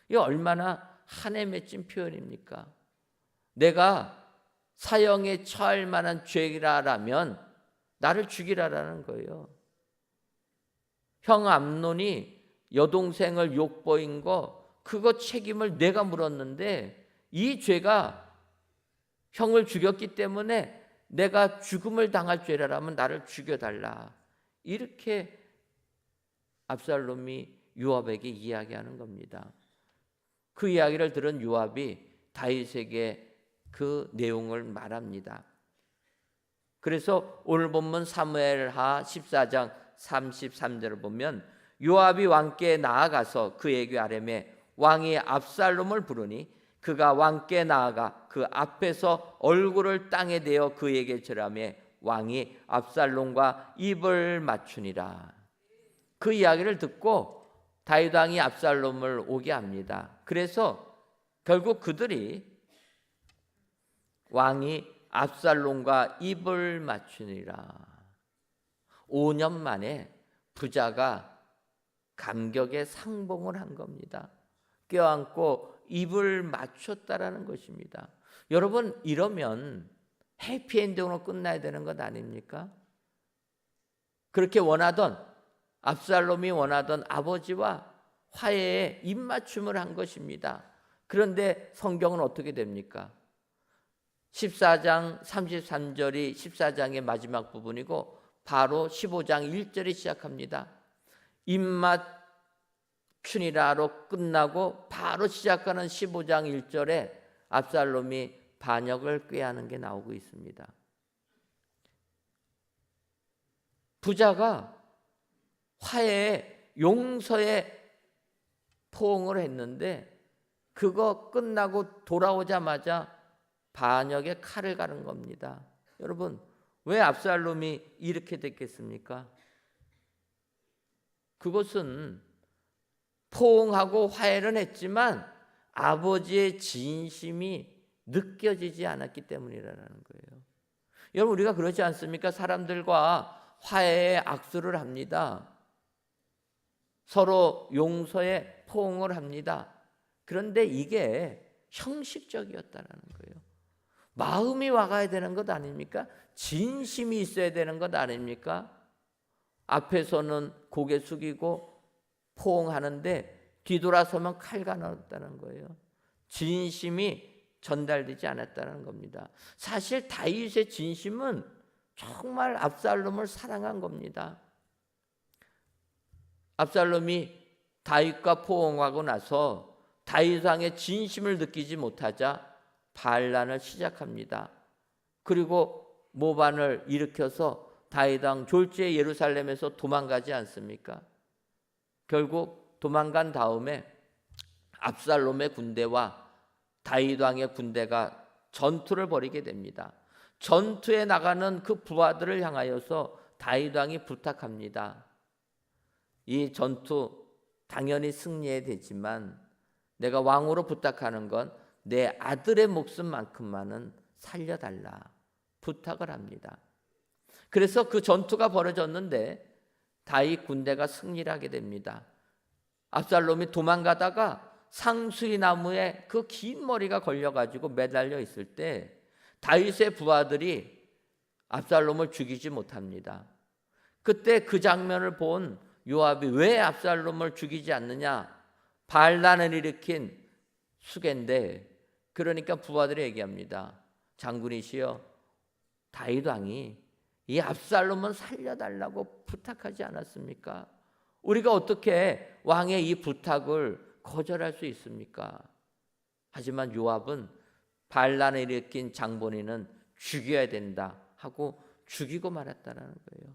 이 얼마나 한해 맺힌 표현입니까? 내가 사형에 처할 만한 죄라라면 나를 죽이라라는 거예요. 형 암논이 여동생을 욕보인 거 그거 책임을 내가 물었는데 이 죄가 형을 죽였기 때문에 내가 죽음을 당할 죄라면 나를 죽여달라. 이렇게 압살롬이 요압에게 이야기하는 겁니다. 그 이야기를 들은 요압이 다윗에게 그 내용을 말합니다. 그래서 오늘 본문 사무엘하 14장 33절을 보면 요압이 왕께 나아가서 그에게 아뢰매 왕이 압살롬을 부르니 그가 왕께 나아가 그 앞에서 얼굴을 땅에 대어 그에게 절하며 왕이 압살롬과 입을 맞추니라. 그 이야기를 듣고 다윗 왕이 압살롬을 오게 합니다. 그래서 결국 그들이 왕이 압살롬과 입을 맞추니라. 5년 만에 부자가 감격의 상봉을 한 겁니다. 껴안고 입을 맞췄다라는 것입니다. 여러분, 이러면 해피엔딩으로 끝나야 되는 것 아닙니까? 그렇게 원하던, 압살롬이 원하던 아버지와 화해에 입맞춤을 한 것입니다. 그런데 성경은 어떻게 됩니까? 14장 33절이 14장의 마지막 부분이고 바로 15장 1절이 시작합니다. 입맞추니라로 끝나고 바로 시작하는 15장 1절에 압살롬이 반역을 꾀하는 게 나오고 있습니다. 부자가 화해에 용서에 포옹을 했는데 그거 끝나고 돌아오자마자 반역의 칼을 가른 겁니다. 여러분, 왜 압살롬이 이렇게 됐겠습니까? 그것은 포옹하고 화해를 했지만 아버지의 진심이 느껴지지 않았기 때문이라는 거예요. 여러분, 우리가 그렇지 않습니까? 사람들과 화해에 악수를 합니다. 서로 용서에 포옹을 합니다. 그런데 이게 형식적이었다는 거예요. 마음이 와가야 되는 것 아닙니까? 진심이 있어야 되는 것 아닙니까? 앞에서는 고개 숙이고 포옹하는데 뒤돌아서면 칼가 나왔다는 거예요. 진심이 전달되지 않았다는 겁니다. 사실 다윗의 진심은 정말 압살롬을 사랑한 겁니다. 압살롬이 다윗과 포옹하고 나서 다윗 왕의 진심을 느끼지 못하자 반란을 시작합니다. 그리고 모반을 일으켜서 다윗 왕 졸지에 예루살렘에서 도망가지 않습니까? 결국 도망간 다음에 압살롬의 군대와 다윗 왕의 군대가 전투를 벌이게 됩니다. 전투에 나가는 그 부하들을 향하여서 다윗 왕이 부탁합니다. 이 전투 당연히 승리해야 되지만 내가 왕으로 부탁하는 건 내 아들의 목숨만큼만은 살려달라 부탁을 합니다. 그래서 그 전투가 벌어졌는데 다윗 군대가 승리를 하게 됩니다. 압살롬이 도망가다가 상수리 나무에 그 긴 머리가 걸려가지고 매달려 있을 때 다윗의 부하들이 압살롬을 죽이지 못합니다. 그때 그 장면을 본 요압이 왜 압살롬을 죽이지 않느냐? 반란을 일으킨 수개인데, 그러니까 부하들이 얘기합니다. 장군이시여, 다윗 왕이 이 압살롬은 살려달라고 부탁하지 않았습니까? 우리가 어떻게 왕의 이 부탁을 거절할 수 있습니까? 하지만 요압은 반란을 일으킨 장본인은 죽여야 된다 하고 죽이고 말았다는 거예요.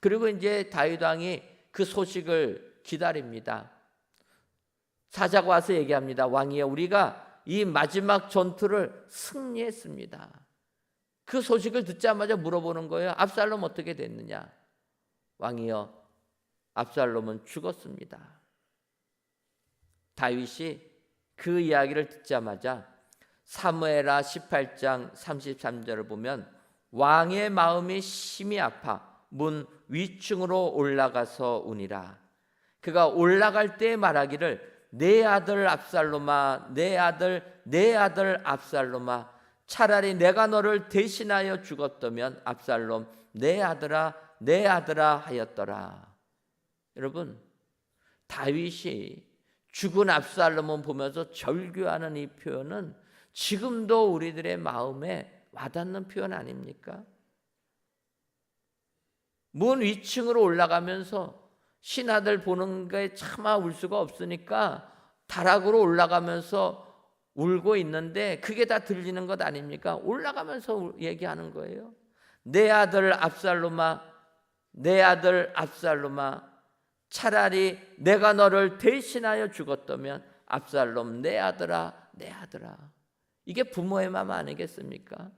그리고 이제 다윗 왕이 그 소식을 기다립니다. 사자가 와서 얘기합니다. 왕이여, 우리가 이 마지막 전투를 승리했습니다. 그 소식을 듣자마자 물어보는 거예요. 압살롬 어떻게 됐느냐? 왕이여, 압살롬은 죽었습니다. 다윗이 그 이야기를 듣자마자 사무엘하 18장 33절을 보면 왕의 마음이 심히 아파 문 위층으로 올라가서 우니라. 그가 올라갈 때 말하기를 내 아들 압살롬아, 내 아들 압살롬아, 차라리 내가 너를 대신하여 죽었다면 압살롬 내 아들아 하였더라. 여러분, 다윗이 죽은 압살롬을 보면서 절규하는 이 표현은 지금도 우리들의 마음에 와닿는 표현 아닙니까? 문 위층으로 올라가면서 신하들 보는 거에 차마 울 수가 없으니까 다락으로 올라가면서 울고 있는데 그게 다 들리는 것 아닙니까? 올라가면서 얘기하는 거예요. 내 아들 압살롬아, 내 아들 압살롬아, 차라리 내가 너를 대신하여 죽었다면 압살롬 내 아들아, 내 아들아. 이게 부모의 마음 아니겠습니까?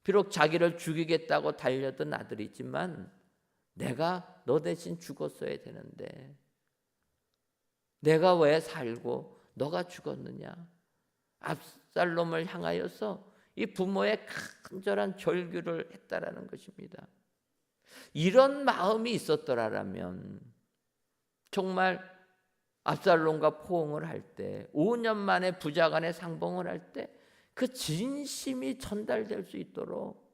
비록 자기를 죽이겠다고 달려든 아들이지만 내가 너 대신 죽었어야 되는데 내가 왜 살고 너가 죽었느냐. 압살롬을 향하여서 이 부모의 간절한 절규를 했다라는 것입니다. 이런 마음이 있었더라면 정말 압살롬과 포옹을 할 때 5년 만에 부자간에 상봉을 할 때 그 진심이 전달될 수 있도록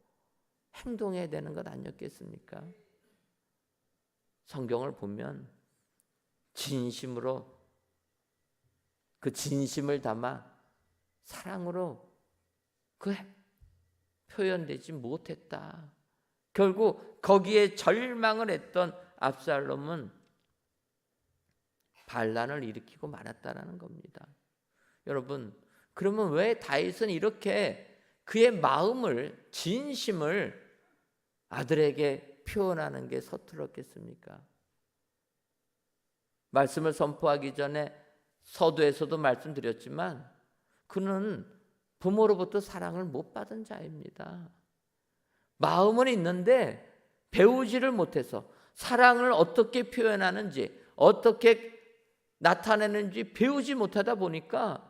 행동해야 되는 것 아니었겠습니까? 성경을 보면 진심으로 그 진심을 담아 사랑으로 그 표현되지 못했다. 결국 거기에 절망을 했던 압살롬은 반란을 일으키고 말았다라는 겁니다. 여러분, 그러면 왜 다윗은 이렇게 그의 마음을, 진심을 아들에게 표현하는 게 서툴었겠습니까? 말씀을 선포하기 전에 서두에서도 말씀드렸지만 그는 부모로부터 사랑을 못 받은 자입니다. 마음은 있는데 배우지를 못해서 사랑을 어떻게 표현하는지, 어떻게 나타내는지 배우지 못하다 보니까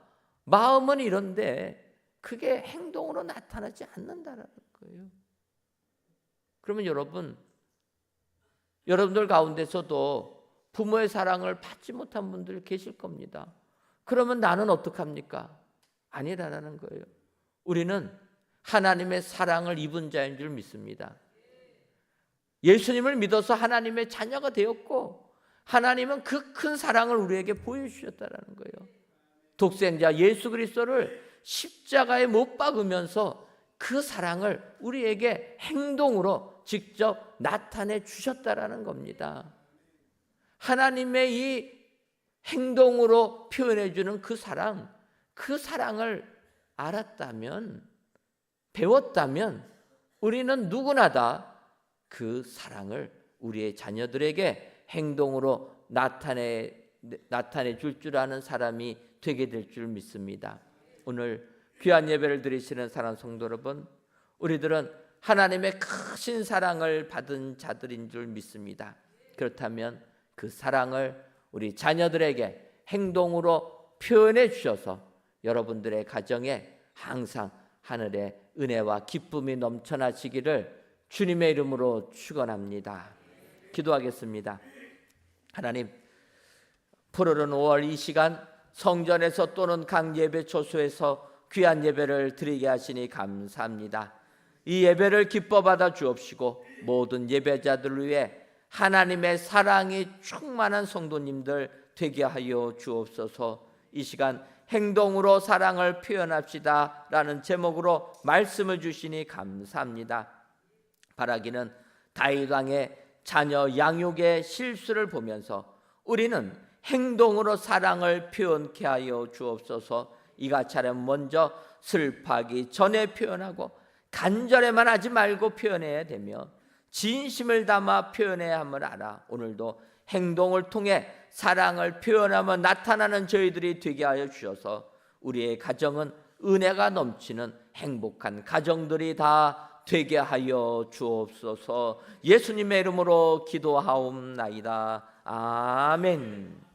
마음은 이런데 그게 행동으로 나타나지 않는다라는 거예요. 그러면 여러분들 가운데서도 부모의 사랑을 받지 못한 분들 계실 겁니다. 그러면 나는 어떡합니까? 아니라는 거예요. 우리는 하나님의 사랑을 입은 자인 줄 믿습니다. 예수님을 믿어서 하나님의 자녀가 되었고 하나님은 그 큰 사랑을 우리에게 보여주셨다는 거예요. 독생자 예수 그리스도를 십자가에 못 박으면서 그 사랑을 우리에게 행동으로 직접 나타내 주셨다라는 겁니다. 하나님의 이 행동으로 표현해 주는 그 사랑을 알았다면, 배웠다면 우리는 누구나 다 그 사랑을 우리의 자녀들에게 행동으로 나타내 줄 아는 사람이 되게 될 줄 믿습니다. 오늘 귀한 예배를 드리시는 사랑하는 성도 여러분, 우리들은 하나님의 크신 사랑을 받은 자들인 줄 믿습니다. 그렇다면 그 사랑을 우리 자녀들에게 행동으로 표현해 주셔서 여러분들의 가정에 항상 하늘의 은혜와 기쁨이 넘쳐나시기를 주님의 이름으로 축원합니다. 기도하겠습니다. 하나님, 푸르른 5월 이 시간 성전에서 또는 각 예배 초소에서 귀한 예배를 드리게 하시니 감사합니다. 이 예배를 기뻐 받아 주옵시고 모든 예배자들을 위해 하나님의 사랑이 충만한 성도님들 되게 하여 주옵소서. 이 시간 행동으로 사랑을 표현합시다 라는 제목으로 말씀을 주시니 감사합니다. 바라기는 다윗 왕의 자녀 양육의 실수를 보면서 우리는 행동으로 사랑을 표현케 하여 주옵소서. 이같이는 먼저 슬퍼하기 전에 표현하고 간절해만 하지 말고 표현해야 되며 진심을 담아 표현해야 함을 알아 오늘도 행동을 통해 사랑을 표현하며 나타나는 저희들이 되게 하여 주셔서 우리의 가정은 은혜가 넘치는 행복한 가정들이 다 되게 하여 주옵소서. 예수님의 이름으로 기도하옵나이다. 아멘.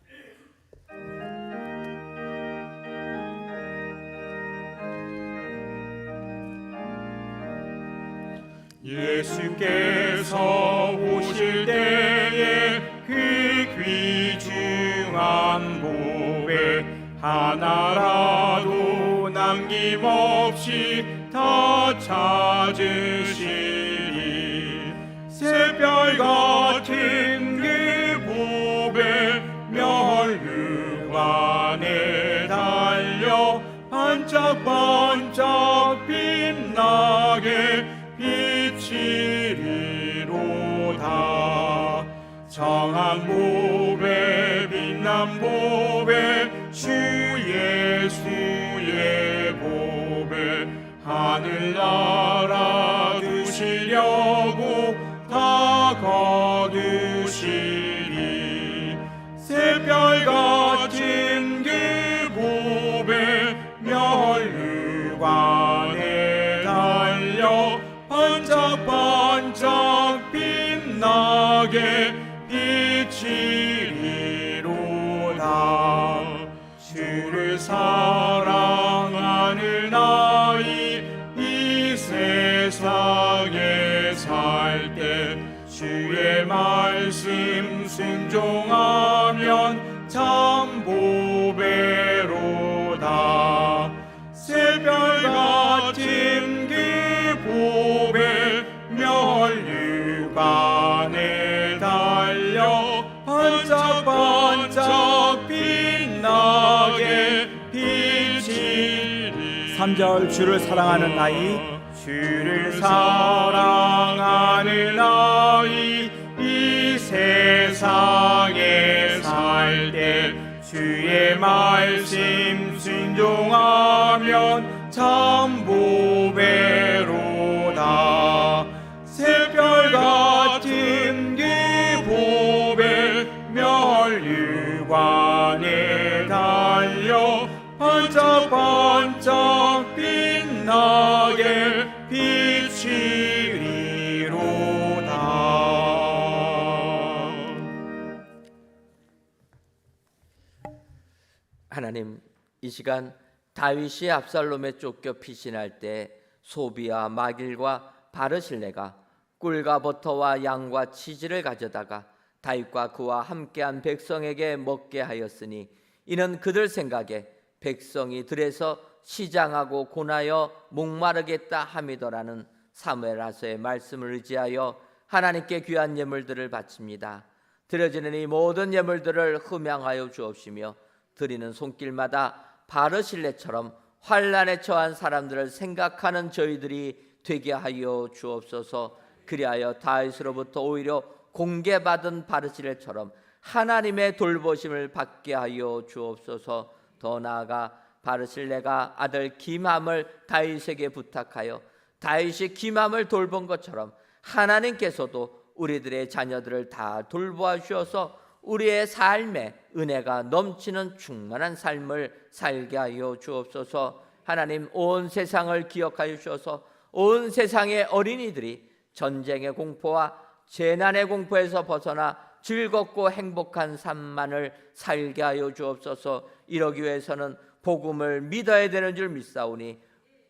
예수께서 오실 때에 그 귀중한 보배 하나라도 남김없이 다 찾으시리. 새별 같은 그 보배 멸류관에 달려 반짝반짝 빛나게 비치리로다. 정한 보배 빛난 보배 주 예수의 보배 하늘나라 두시려고 다 거두시리 새별 같은 그 보배 면류관에 달려 반짝반짝 빛나게 비치리로다 주를 사랑하는 아이 이 세상에 살 때 주의 말씀 순종하면 참 보배로다 새별 같은 그 보배 면류관에 달려 반짝반짝 빛나게 비치리 3절 주를 사랑하는 아이 주를 사랑하는 아이 이 세상에 살 때 주의 말씀 순종하면 참 보배로다 새별 같은 그 보배 면류관에 달려 반짝반짝 빛나게 비치리로다. 하나님, 이 시간 다윗이 압살롬에 쫓겨 피신할 때 소비와 마길과 바르실레가 꿀과 버터와 양과 치즈를 가져다가 다윗과 그와 함께한 백성에게 먹게 하였으니 이는 그들 생각에 백성이 들에서 시장하고 고나여 목마르겠다 함이더라는 사무엘하서의 말씀을 의지하여 하나님께 귀한 예물들을 바칩니다. 드려지는 이 모든 예물들을 흠양하여 주옵시며 드리는 손길마다 바르실레처럼 환난에 처한 사람들을 생각하는 저희들이 되게 하여 주옵소서. 그리하여 다윗으로부터 오히려 공개받은 바르실레처럼 하나님의 돌보심을 받게 하여 주옵소서. 더 나아가 바르실레가 아들 김함을 다윗에게 부탁하여 다윗이 김함을 돌본 것처럼 하나님께서도 우리들의 자녀들을 다 돌보아 주셔서 우리의 삶에 은혜가 넘치는 충만한 삶을 살게 하여 주옵소서. 하나님, 온 세상을 기억하여 주셔서 온 세상의 어린이들이 전쟁의 공포와 재난의 공포에서 벗어나 즐겁고 행복한 삶만을 살게 하여 주옵소서. 이러기 위해서는 복음을 믿어야 되는 줄 믿사오니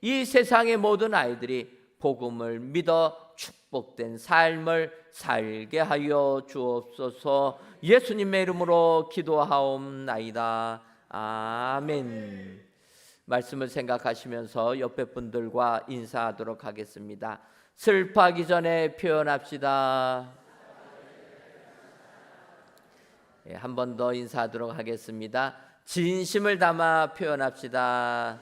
이 세상의 모든 아이들이 복음을 믿어 축복된 삶을 살게 하여 주옵소서. 예수님의 이름으로 기도하옵나이다. 아멘. 말씀을 생각하시면서 옆에 분들과 인사하도록 하겠습니다. 슬퍼하기 전에 표현합시다. 한 번 더 인사하도록 하겠습니다. 진심을 담아 표현합시다.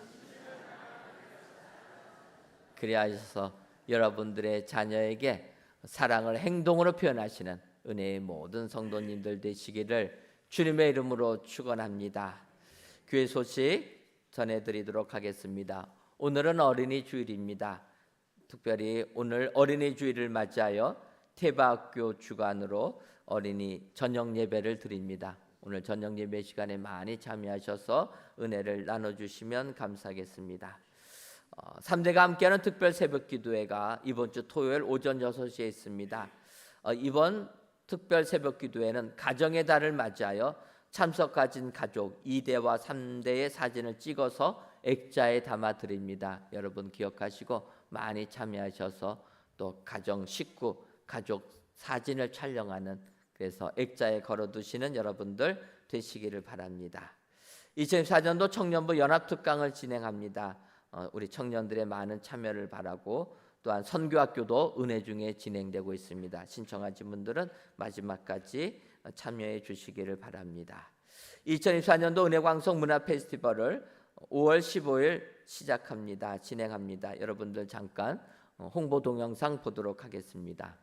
그리하여서 여러분들의 자녀에게 사랑을 행동으로 표현하시는 은혜의 모든 성도님들 되시기를 주님의 이름으로 축원합니다. 교회 소식 전해드리도록 하겠습니다. 오늘은 어린이 주일입니다. 특별히 오늘 어린이 주일을 맞이하여 태바학교 주관으로 어린이 저녁 예배를 드립니다. 오늘 저녁 예배 시간에 많이 참여하셔서 은혜를 나눠주시면 감사하겠습니다. 3대가 함께하는 특별 새벽 기도회가 이번 주 토요일 오전 6시에 있습니다. 이번 특별 새벽 기도회는 가정의 달을 맞이하여 참석하신 가족 2대와 3대의 사진을 찍어서 액자에 담아 드립니다. 여러분 기억하시고 많이 참여하셔서 또 가정 식구 가족 사진을 촬영하는, 그래서 액자에 걸어두시는 여러분들 되시기를 바랍니다. 2024년도 청년부 연합특강을 진행합니다. 우리 청년들의 많은 참여를 바라고, 또한 선교학교도 은혜 중에 진행되고 있습니다. 신청하신 분들은 마지막까지 참여해 주시기를 바랍니다. 2024년도 은혜광석 문화 페스티벌을 5월 15일 시작합니다. 진행합니다. 여러분들 잠깐 홍보 동영상 보도록 하겠습니다.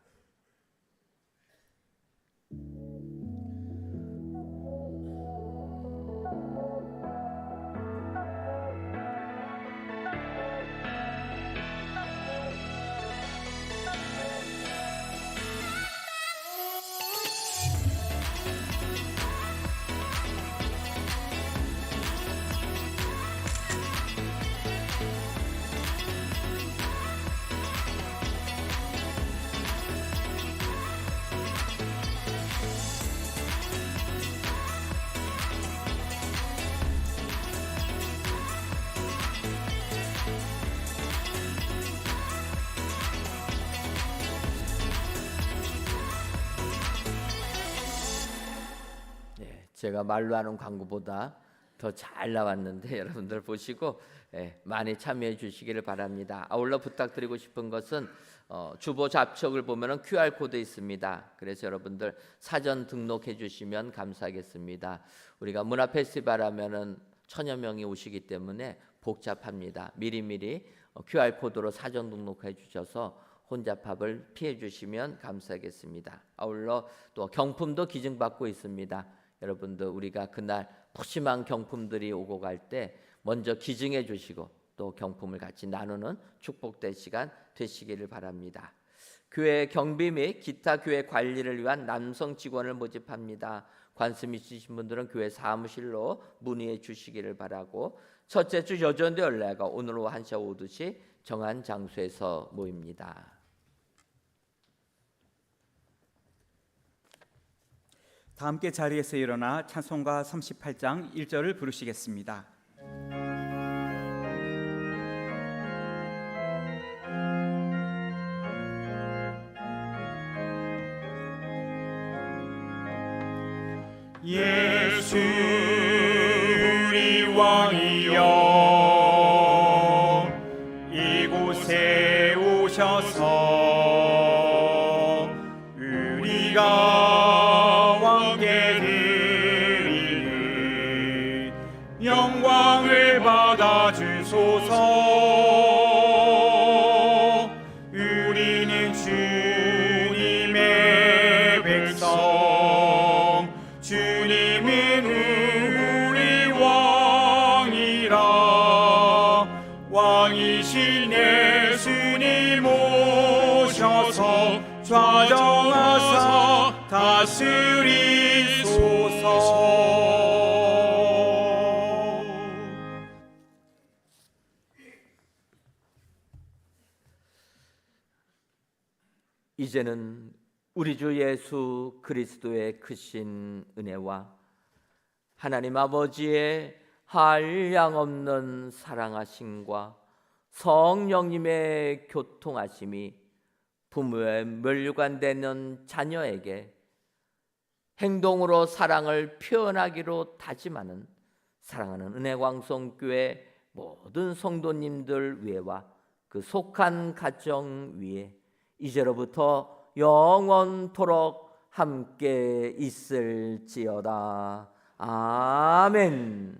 제가 말로 하는 광고보다 더 잘 나왔는데 여러분들 보시고 많이 참여해 주시기를 바랍니다. 아울러 부탁드리고 싶은 것은 주보 좌측을 보면은 QR 코드 있습니다. 그래서 여러분들 사전 등록해 주시면 감사하겠습니다. 우리가 문화 페스티벌 하면은 1000여 명이 오시기 때문에 복잡합니다. 미리미리 QR 코드로 사전 등록해 주셔서 혼잡합을 피해 주시면 감사하겠습니다. 아울러 또 경품도 기증받고 있습니다. 여러분들 우리가 그날 푸짐한 경품들이 오고 갈 때 먼저 기증해 주시고 또 경품을 같이 나누는 축복된 시간 되시기를 바랍니다. 교회 경비 및 기타 교회 관리를 위한 남성 직원을 모집합니다. 관심 있으신 분들은 교회 사무실로 문의해 주시기를 바라고, 첫째 주 여전대 연례가 오늘 오후 1시 5시 정한 장소에서 모입니다. 다 함께 자리에서 일어나 찬송가 38장 1절을 부르시겠습니다. 예수 우리 왕이여 이곳에 오셔서 우리가 왕께 드리는 영광을 받아 주소서. 우리는 주님의 백성, 주님은 우리 왕이라. 왕이신 예수님 오셔서 좌정하사 다스리소서. 이제는 우리 주 예수 그리스도의 크신 은혜와 하나님 아버지의 한량없는 사랑하심과 성령님의 교통하심이 부모의 멸류관되는 자녀에게 행동으로 사랑을 표현하기로 다짐하는 사랑하는 은혜광성교회 모든 성도님들 위에와 그 속한 가정 위에 이제로부터 영원토록 함께 있을지어다. 아멘.